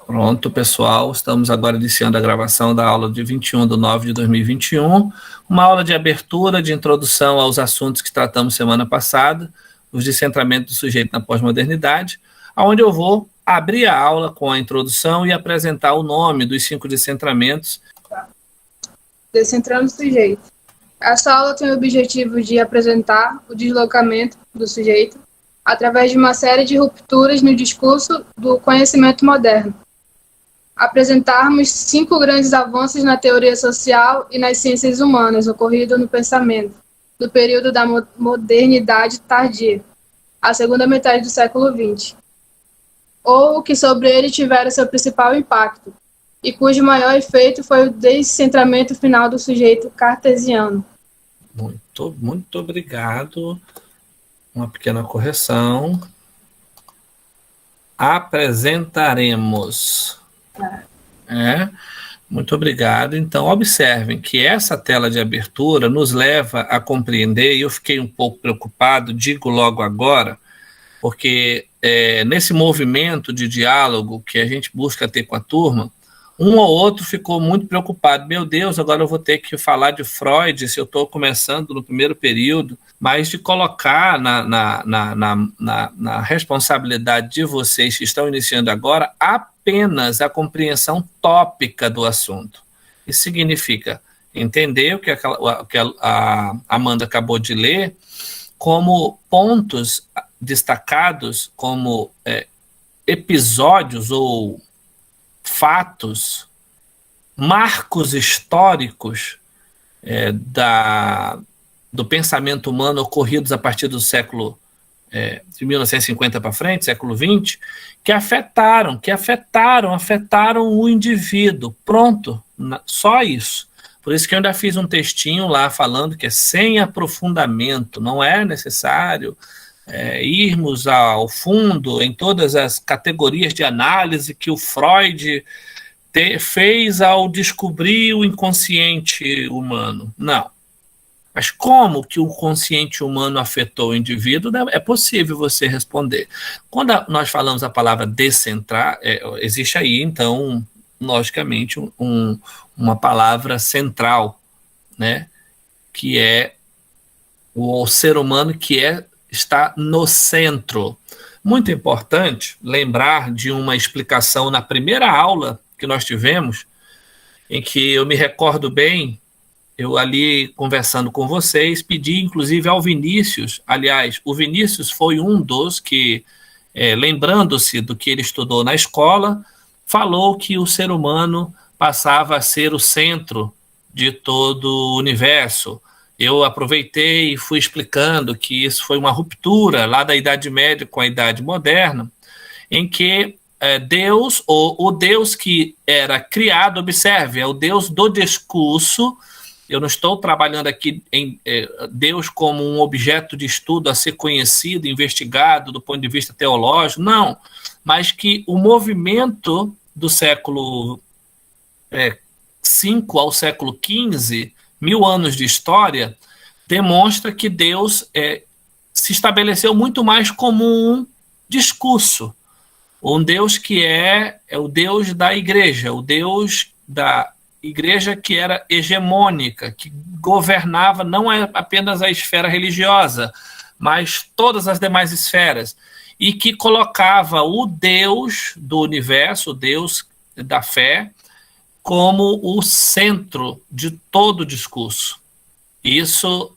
Pronto, pessoal, estamos agora iniciando a gravação da aula de 21/9/2021, uma aula de abertura, de introdução aos assuntos que tratamos semana passada, os descentramentos do sujeito na pós-modernidade, onde eu vou abrir a aula com a introdução e apresentar o nome dos 5 descentramentos. Descentrando o sujeito. Essa aula tem o objetivo de apresentar o deslocamento do sujeito através de uma série de rupturas no discurso do conhecimento moderno. Apresentarmos 5 grandes avanços na teoria social e nas ciências humanas ocorridos no pensamento, do período da modernidade tardia, a segunda metade do século XX, ou que sobre ele tiveram seu principal impacto, e cujo maior efeito foi o descentramento final do sujeito cartesiano. Muito obrigado. Uma pequena correção. Apresentaremos. Muito obrigado. Então, observem que essa tela de abertura nos leva a compreender, e eu fiquei um pouco preocupado, digo logo agora, porque nesse movimento de diálogo que a gente busca ter com a turma, um ou outro ficou muito preocupado. Meu Deus, agora eu vou ter que falar de Freud se eu estou começando no primeiro período, mas de colocar na responsabilidade de vocês que estão iniciando agora apenas a compreensão tópica do assunto. Isso significa entender o que a Amanda acabou de ler como pontos destacados, como episódios ou fatos, marcos históricos do pensamento humano ocorridos a partir do século de 1950 para frente, século XX, que afetaram o indivíduo. Pronto, só isso. Por isso que eu ainda fiz um textinho lá falando que é sem aprofundamento, não é necessário irmos ao fundo em todas as categorias de análise que o Freud fez ao descobrir o inconsciente humano. Não. Mas como que o consciente humano afetou o indivíduo, é possível você responder. Quando nós falamos a palavra descentrar, existe aí, então, logicamente, uma palavra central, né? Que é o ser humano que está no centro. Muito importante lembrar de uma explicação na primeira aula que nós tivemos, em que eu me recordo bem, eu ali conversando com vocês, pedi inclusive ao Vinícius, aliás, o Vinícius foi um dos que, lembrando-se do que ele estudou na escola, falou que o ser humano passava a ser o centro de todo o universo. Eu aproveitei e fui explicando que isso foi uma ruptura lá da Idade Média com a Idade Moderna, em que Deus, o Deus que era criado, observe, é o Deus do discurso. Eu não estou trabalhando aqui em Deus como um objeto de estudo a ser conhecido, investigado do ponto de vista teológico, não, mas que o movimento do século V ao século XV, 1000 anos de história, demonstra que Deus se estabeleceu muito mais como um discurso, um Deus que é o Deus da igreja, o Deus da igreja que era hegemônica, que governava não apenas a esfera religiosa, mas todas as demais esferas, e que colocava o Deus do universo, o Deus da fé, como o centro de todo o discurso. Isso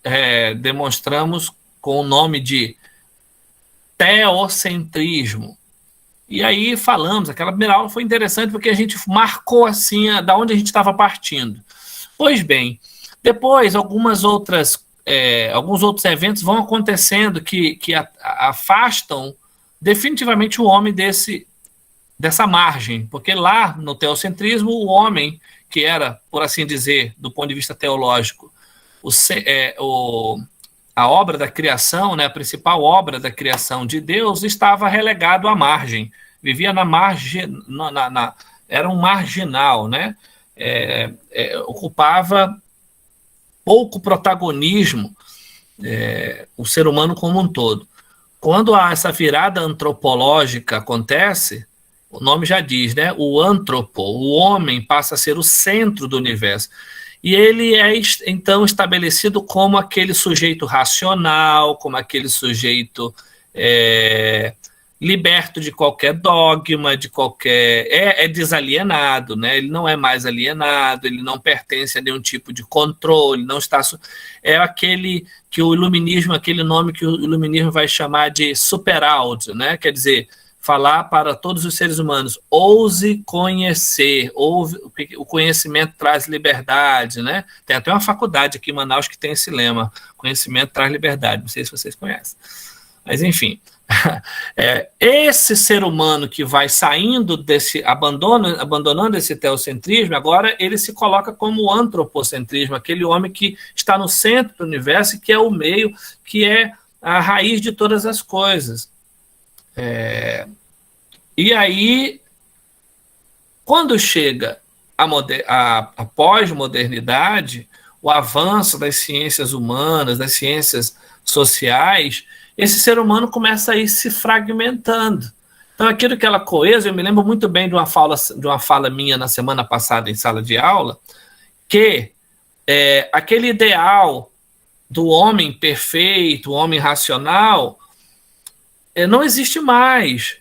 demonstramos com o nome de teocentrismo. E aí falamos, aquela primeira aula foi interessante porque a gente marcou assim da onde a gente estava partindo. Pois bem, depois alguns outros eventos vão acontecendo que afastam definitivamente o homem dessa margem, porque lá no teocentrismo o homem, que era, por assim dizer, do ponto de vista teológico, a obra da criação, né, a principal obra da criação de Deus, estava relegado à margem, vivia na margem, era um marginal, né, ocupava pouco protagonismo o ser humano como um todo. Quando essa virada antropológica acontece, O nome já diz, né? O antropo, o homem passa a ser o centro do universo. E ele é, então, estabelecido como aquele sujeito racional, como aquele sujeito liberto de qualquer dogma, de qualquer... É desalienado, né? Ele não é mais alienado, ele não pertence a nenhum tipo de controle, não está... É aquele que o iluminismo, aquele nome que o iluminismo vai chamar de superáudio, né? Quer dizer, falar para todos os seres humanos, ouse conhecer, o conhecimento traz liberdade, né? Tem até uma faculdade aqui em Manaus que tem esse lema, conhecimento traz liberdade, não sei se vocês conhecem. Mas, enfim, esse ser humano que vai saindo desse, abandonando esse teocentrismo, agora ele se coloca como o antropocentrismo, aquele homem que está no centro do universo e que é o meio, que é a raiz de todas as coisas. E aí, quando chega a pós-modernidade, o avanço das ciências humanas, das ciências sociais, esse ser humano começa a ir se fragmentando. Então, aquilo que ela coesa, eu me lembro muito bem de uma fala minha na semana passada em sala de aula, que aquele ideal do homem perfeito, o homem racional, não existe mais.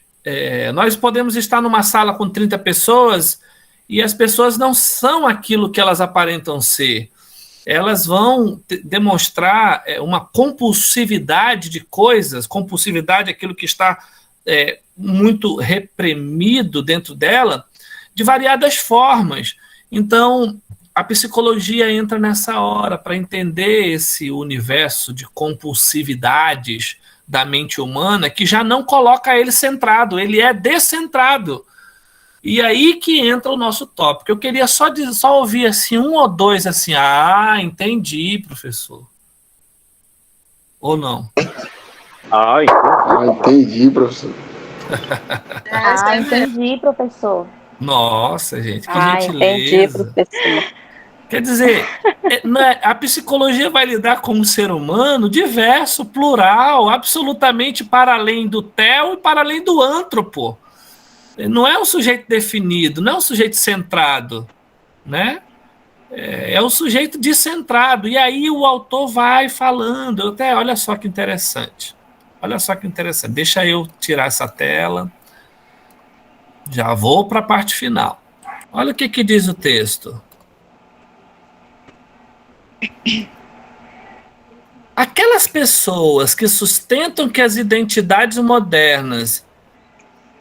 Nós podemos estar numa sala com 30 pessoas e as pessoas não são aquilo que elas aparentam ser. Elas vão demonstrar uma compulsividade de coisas, compulsividade é aquilo que está muito reprimido dentro dela, de variadas formas. Então, a psicologia entra nessa hora para entender esse universo de compulsividades da mente humana, que já não coloca ele centrado, ele é descentrado. E aí que entra o nosso tópico. Eu queria só ouvir assim, um ou dois assim, entendi, professor. Ou não? Entendi, professor. Entendi, professor. Nossa, gente, que gentileza. Entendi, professor. Quer dizer, a psicologia vai lidar com o ser humano diverso, plural, absolutamente para além do teo e para além do antropo. Não é um sujeito definido, não é um sujeito centrado, né? É um sujeito descentrado. E aí o autor vai falando. Olha só que interessante. Olha só que interessante. Deixa eu tirar essa tela. Já vou para a parte final. Olha o que diz o texto. Aquelas pessoas que sustentam que as identidades modernas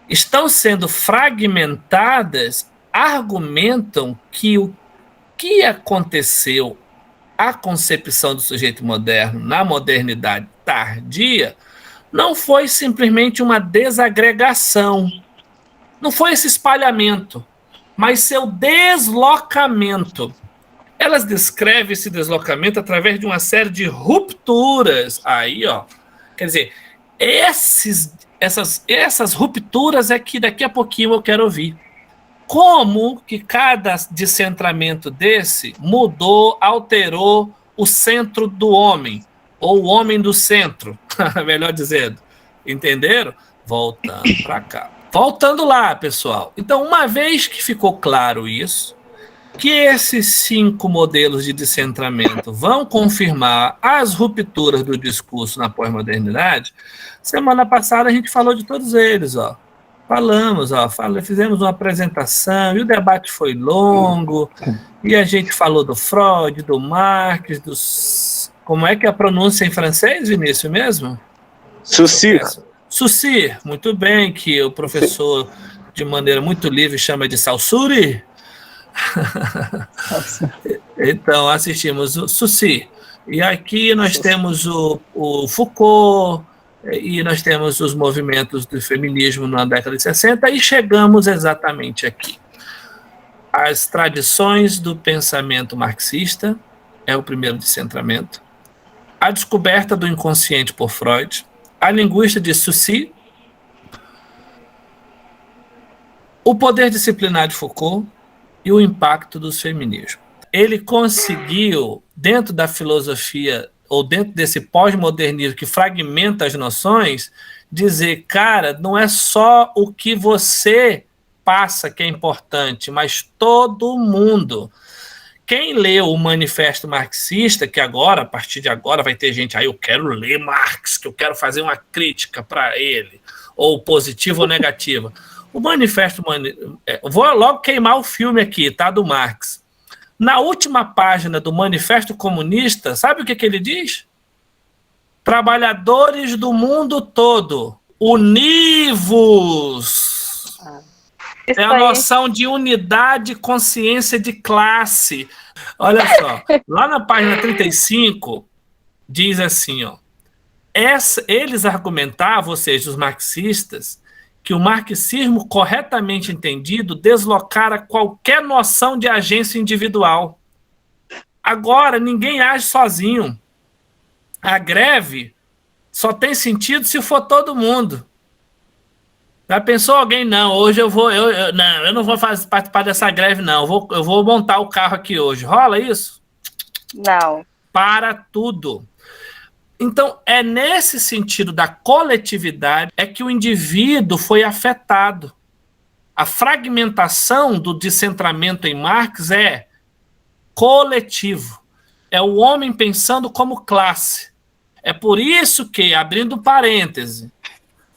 estão sendo fragmentadas, argumentam que o que aconteceu à concepção do sujeito moderno na modernidade tardia não foi simplesmente uma desagregação, não foi esse espalhamento, mas seu deslocamento. Elas descrevem esse deslocamento através de uma série de rupturas. Aí, quer dizer, essas rupturas é que daqui a pouquinho eu quero ouvir. Como que cada descentramento desse mudou, alterou o centro do homem, ou o homem do centro, melhor dizendo. Entenderam? Voltando para cá. Voltando lá, pessoal. Então, uma vez que ficou claro isso, que esses 5 modelos de descentramento vão confirmar as rupturas do discurso na pós-modernidade, semana passada a gente falou de todos eles, fizemos uma apresentação, e o debate foi longo, e a gente falou do Freud, do Marx, como é que é a pronúncia em francês, Vinícius, mesmo? Saussure. Saussure, muito bem, que o professor, de maneira muito livre, chama de Saussure. Então, assistimos o Saussure. E aqui nós temos o Foucault, e nós temos os movimentos do feminismo na década de 60, e chegamos exatamente aqui. As tradições do pensamento marxista é o primeiro descentramento. A descoberta do inconsciente por Freud, a linguística de Saussure, o poder disciplinar de Foucault e o impacto dos feminismos. Ele conseguiu, dentro da filosofia, ou dentro desse pós-modernismo que fragmenta as noções, dizer, cara, não é só o que você ultrapassa que é importante, mas todo mundo. Quem leu o Manifesto Marxista, que agora, a partir de agora, vai ter gente, eu quero ler Marx, que eu quero fazer uma crítica para ele, ou positiva ou negativa. O Manifesto... vou logo queimar o filme aqui, tá, do Marx. Na última página do Manifesto Comunista, sabe o que ele diz? Trabalhadores do mundo todo, univos! É a noção de unidade, consciência de classe. Olha só, lá na página 35, diz assim, eles argumentavam, ou seja, os marxistas, que o marxismo corretamente entendido deslocara qualquer noção de agência individual. Agora, ninguém age sozinho. A greve só tem sentido se for todo mundo. Já pensou alguém? Não, hoje eu não vou participar dessa greve, não. Eu vou montar o carro aqui hoje. Rola isso? Não. Para tudo. Então, é nesse sentido da coletividade é que o indivíduo foi afetado. A fragmentação do descentramento em Marx é coletivo. É o homem pensando como classe. É por isso que, abrindo parêntese,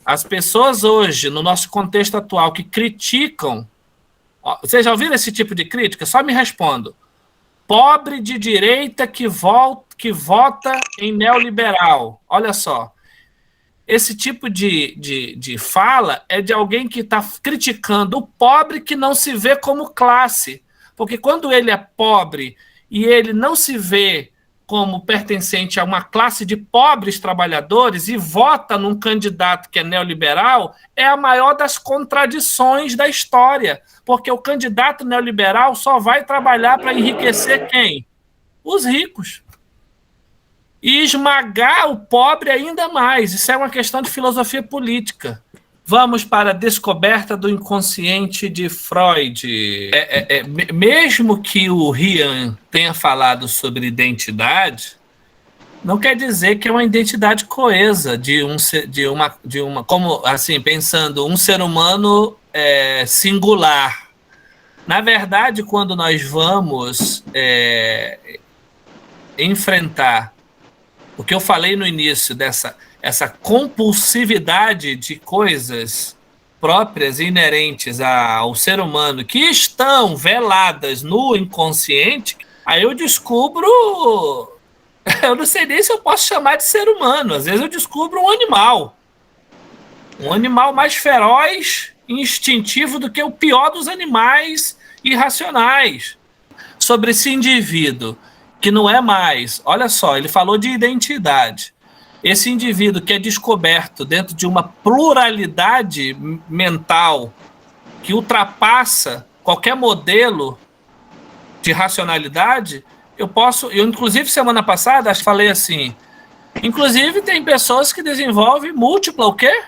as pessoas hoje, no nosso contexto atual, que criticam... Vocês já ouviram esse tipo de crítica? Só me respondam. Pobre de direita que vota em neoliberal. Olha só. Esse tipo de fala é de alguém que está criticando o pobre que não se vê como classe. Porque quando ele é pobre e ele não se vê como pertencente a uma classe de pobres trabalhadores e vota num candidato que é neoliberal, é a maior das contradições da história, porque o candidato neoliberal só vai trabalhar para enriquecer quem? Os ricos. E esmagar o pobre ainda mais. Isso é uma questão de filosofia política. Vamos para a descoberta do inconsciente de Freud. Mesmo que o Ryan tenha falado sobre identidade, não quer dizer que é uma identidade coesa de uma como assim, pensando um ser humano singular. Na verdade, quando nós vamos enfrentar o que eu falei no início essa compulsividade de coisas próprias e inerentes ao ser humano que estão veladas no inconsciente, aí eu descubro... Eu não sei nem se eu posso chamar de ser humano. Às vezes eu descubro um animal mais feroz e instintivo do que o pior dos animais irracionais. Sobre esse indivíduo que não é mais... Olha só, ele falou de identidade. Esse indivíduo que é descoberto dentro de uma pluralidade mental que ultrapassa qualquer modelo de racionalidade, eu inclusive, semana passada, falei assim, inclusive tem pessoas que desenvolvem múltipla o quê?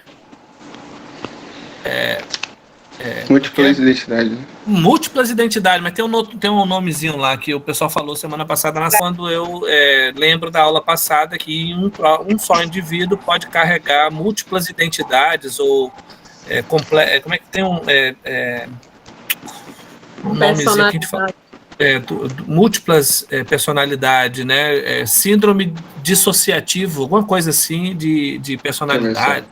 Múltiplas identidades. Múltiplas identidades, mas tem um nomezinho lá que o pessoal falou semana passada, quando eu lembro da aula passada que um só indivíduo pode carregar múltiplas identidades, ou como é que tem um nomezinho que a gente fala? Múltiplas personalidades, né? Síndrome dissociativo, alguma coisa assim de personalidade.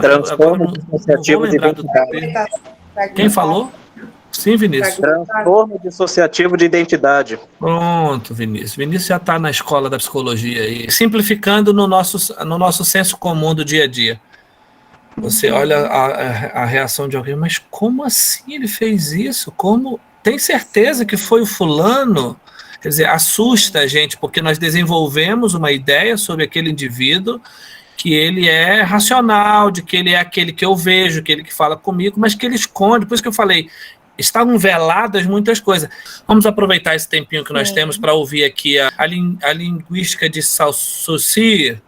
Transtorno dissociativo de identidade. Quem falou? Sim, Vinícius. Transtorno dissociativo de identidade. Pronto, Vinícius. Vinícius já está na escola da psicologia aí. Simplificando no nosso senso comum do dia a dia. Você olha a reação de alguém, mas como assim ele fez isso? Como? Tem certeza que foi o fulano? Quer dizer, assusta a gente, porque nós desenvolvemos uma ideia sobre aquele indivíduo que ele é racional, de que ele é aquele que eu vejo, aquele que fala comigo, mas que ele esconde. Por isso que eu falei, estavam veladas muitas coisas. Vamos aproveitar esse tempinho que nós temos para ouvir aqui a linguística de Saussure.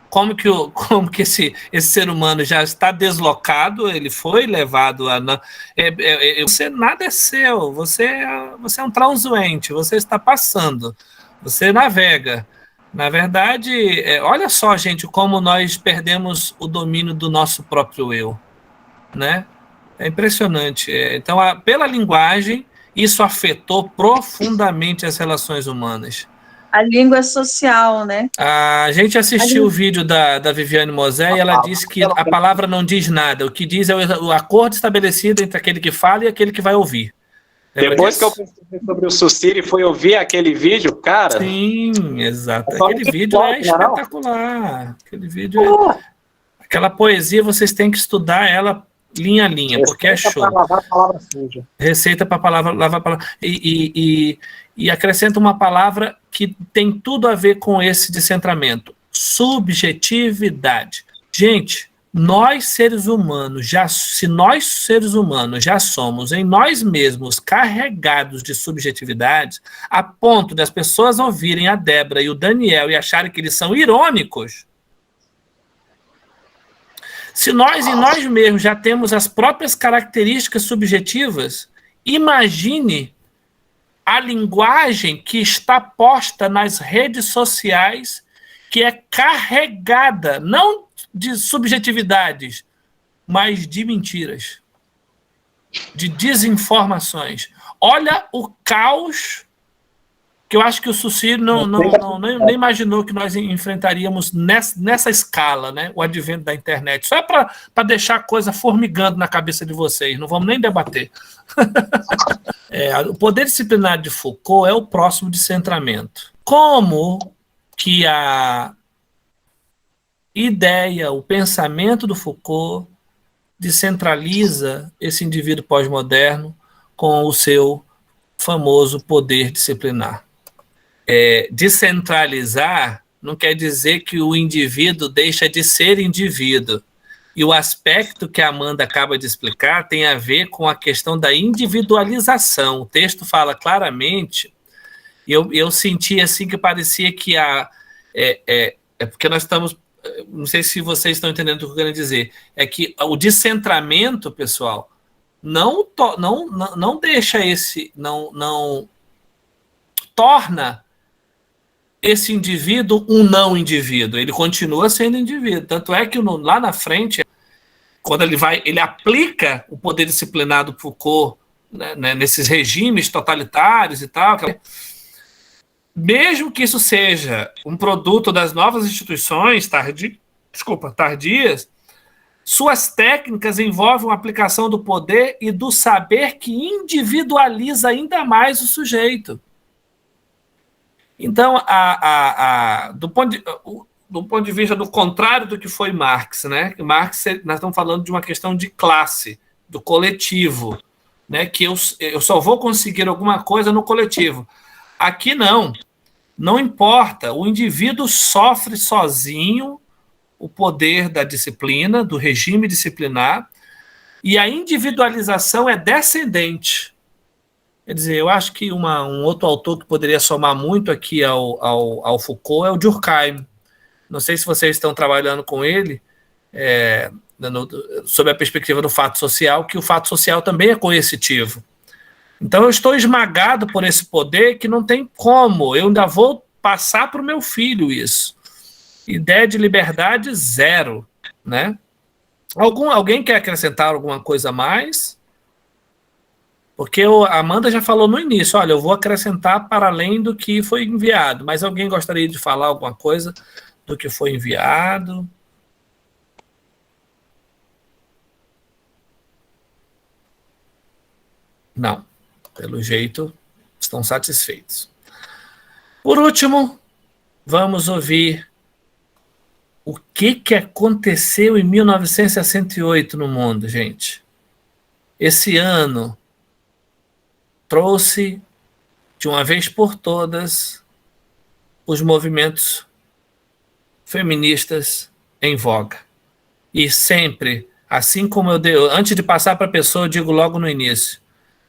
Como que esse ser humano já está deslocado, ele foi levado a... Você nada é seu, você é um transuente, você está passando, você navega. Na verdade, olha só, gente, como nós perdemos o domínio do nosso próprio eu, né? É impressionante. Então, pela linguagem, isso afetou profundamente as relações humanas. A língua é social, né? A gente assistiu o vídeo da Viviane Mosé e ela disse que a palavra não diz nada. O que diz é o acordo estabelecido entre aquele que fala e aquele que vai ouvir. Depois que eu pesquisei sobre o Suciri e fui ouvir aquele vídeo, cara... Sim, exato. Aquele vídeo é espetacular. Aquele vídeo aquela poesia, vocês têm que estudar ela linha a linha, porque é show. Receita para lavar a palavra suja. Receita para lavar a palavra. E acrescenta uma palavra que tem tudo a ver com esse descentramento. Subjetividade. Gente, nós seres humanos, se nós seres humanos já somos em nós mesmos carregados de subjetividade, a ponto das pessoas ouvirem a Débora e o Daniel e acharem que eles são irônicos, se nós em nós mesmos já temos as próprias características subjetivas, imagine a linguagem que está posta nas redes sociais, que é carregada, não de subjetividades, mas de mentiras, de desinformações. Olha o caos que eu acho que o Suciri nem imaginou que nós enfrentaríamos nessa escala, né? O advento da internet. Só é para deixar a coisa formigando na cabeça de vocês, não vamos nem debater. O poder disciplinar de Foucault é o próximo descentramento. Como que a ideia, o pensamento do Foucault descentraliza esse indivíduo pós-moderno com o seu famoso poder disciplinar? Descentralizar não quer dizer que o indivíduo deixa de ser indivíduo. E o aspecto que a Amanda acaba de explicar tem a ver com a questão da individualização. O texto fala claramente, eu senti assim que parecia que porque nós estamos, não sei se vocês estão entendendo o que eu quero dizer, é que o descentramento, pessoal, não deixa não torna esse indivíduo um não indivíduo, ele continua sendo indivíduo, tanto é que lá na frente, quando ele aplica o poder disciplinar do Foucault, né, nesses regimes totalitários e tal, mesmo que isso seja um produto das novas instituições tardias, suas técnicas envolvem a aplicação do poder e do saber que individualiza ainda mais o sujeito. Então, do ponto de vista do contrário do que foi Marx, né? Marx, nós estamos falando de uma questão de classe, do coletivo, né? Que eu só vou conseguir alguma coisa no coletivo. Aqui não importa, o indivíduo sofre sozinho o poder da disciplina, do regime disciplinar, e a individualização é descendente. Quer dizer, eu acho que um outro autor que poderia somar muito aqui ao Foucault é o Durkheim. Não sei se vocês estão trabalhando com ele, sob a perspectiva do fato social, que o fato social também é coercitivo. Então eu estou esmagado por esse poder que não tem como, eu ainda vou passar para o meu filho isso. Ideia de liberdade zero, né? Alguém quer acrescentar alguma coisa a mais? Porque a Amanda já falou no início, olha, eu vou acrescentar para além do que foi enviado, mas alguém gostaria de falar alguma coisa do que foi enviado? Não, pelo jeito, estão satisfeitos. Por último, vamos ouvir o que aconteceu em 1968 no mundo, gente. Esse ano trouxe, de uma vez por todas, os movimentos feministas em voga. E sempre, assim como antes de passar para a pessoa, eu digo logo no início,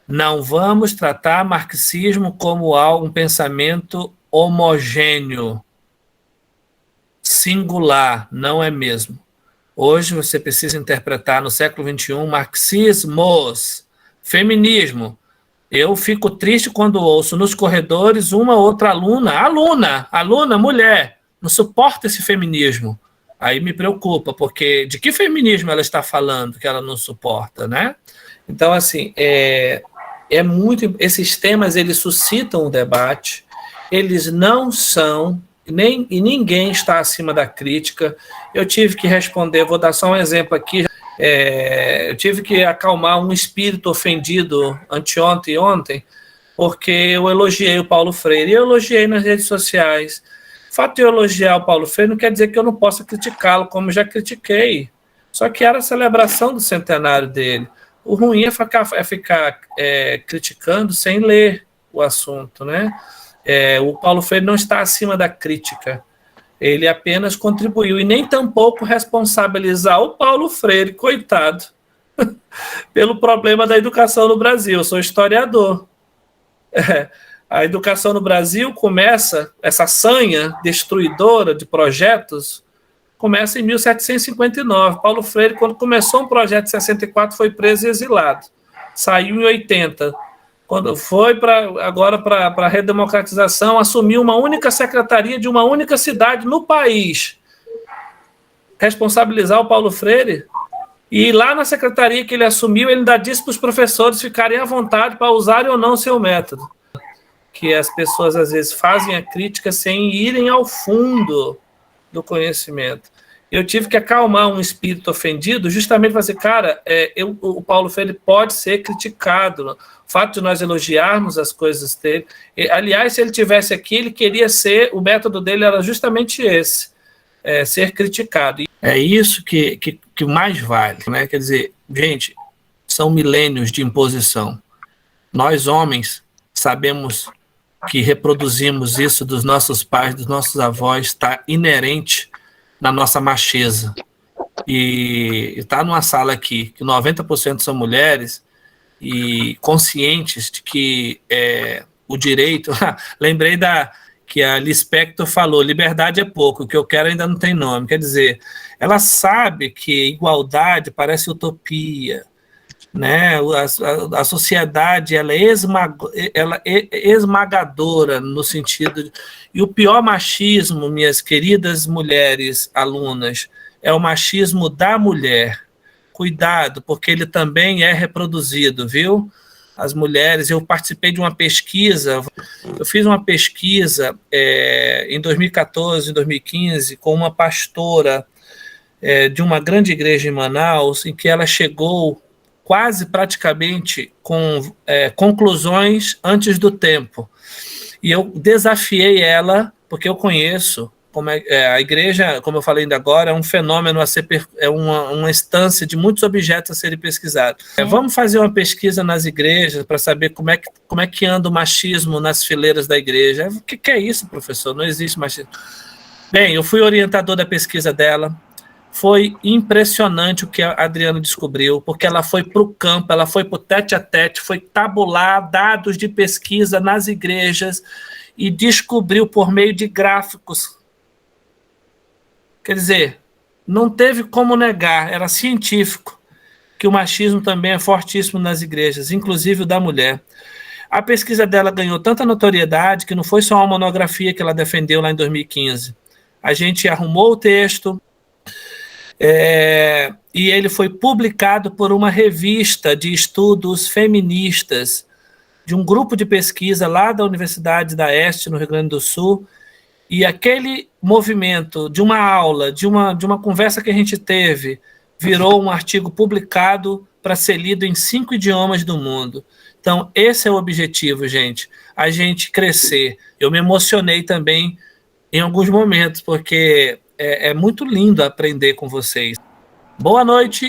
não vamos tratar marxismo como um pensamento homogêneo, singular, não é mesmo. Hoje você precisa interpretar no século XXI marxismos, feminismo. Eu fico triste quando ouço nos corredores uma outra aluna, mulher, não suporta esse feminismo. Aí me preocupa, porque de que feminismo ela está falando que ela não suporta, né? Então, assim, esses temas, eles suscitam o debate, eles não são, e ninguém está acima da crítica. Eu tive que responder, vou dar só um exemplo aqui, eu tive que acalmar um espírito ofendido anteontem e ontem, porque eu elogiei o Paulo Freire, e eu elogiei nas redes sociais. O fato de eu elogiar o Paulo Freire não quer dizer que eu não possa criticá-lo, como já critiquei. Só que era a celebração do centenário dele. O ruim é ficar criticando sem ler o assunto, né? O Paulo Freire não está acima da crítica. Ele apenas contribuiu, e nem tampouco responsabilizar o Paulo Freire, coitado, pelo problema da educação no Brasil. Eu sou historiador. A educação no Brasil começa, essa sanha destruidora de projetos, começa em 1759. Paulo Freire, quando começou um projeto em 64, foi preso e exilado. Saiu em 80. Quando foi agora para a redemocratização, assumiu uma única secretaria de uma única cidade no país. Responsabilizar o Paulo Freire? E lá na secretaria que ele assumiu, ele ainda disse para os professores ficarem à vontade para usarem ou não seu método. Que as pessoas, às vezes, fazem a crítica sem irem ao fundo do conhecimento. Eu tive que acalmar um espírito ofendido justamente para dizer, cara, o Paulo Freire pode ser criticado. O fato de nós elogiarmos as coisas dele. Aliás, se ele tivesse aqui, ele queria o método dele era justamente esse, ser criticado. É isso que mais vale, né? Quer dizer, gente, são milênios de imposição. Nós, homens, sabemos que reproduzimos isso dos nossos pais, dos nossos avós, está inerente na nossa macheza. E está numa sala aqui, que 90% são mulheres, e conscientes de que o direito... Lembrei que a Lispector falou, liberdade é pouco, o que eu quero ainda não tem nome. Quer dizer, ela sabe que igualdade parece utopia, né? A sociedade ela é esmagadora no sentido e o pior machismo, minhas queridas mulheres alunas, é o machismo da mulher. Cuidado, porque ele também é reproduzido, viu? As mulheres, eu participei de uma pesquisa, eu fiz uma pesquisa em 2014, 2015, com uma pastora de uma grande igreja em Manaus, em que ela chegou quase praticamente com conclusões antes do tempo. E eu desafiei ela, porque eu conheço como a igreja, como eu falei ainda agora, é um fenômeno uma instância de muitos objetos a serem pesquisados. Vamos fazer uma pesquisa nas igrejas para saber como é que anda o machismo nas fileiras da igreja. O que é isso, professor? Não existe machismo. Bem, eu fui orientador da pesquisa dela. Foi impressionante o que a Adriana descobriu, porque ela foi para o campo, ela foi para o tete-a-tete, foi tabular dados de pesquisa nas igrejas e descobriu por meio de gráficos. Quer dizer, não teve como negar, era científico, que o machismo também é fortíssimo nas igrejas, inclusive o da mulher. A pesquisa dela ganhou tanta notoriedade que não foi só uma monografia que ela defendeu lá em 2015. A gente arrumou o texto, e ele foi publicado por uma revista de estudos feministas, de um grupo de pesquisa lá da Universidade da Este, no Rio Grande do Sul, e aquele movimento de uma aula, de uma conversa que a gente teve, virou um artigo publicado para ser lido em 5 idiomas do mundo. Então, esse é o objetivo, gente, a gente crescer. Eu me emocionei também em alguns momentos, porque é muito lindo aprender com vocês. Boa noite.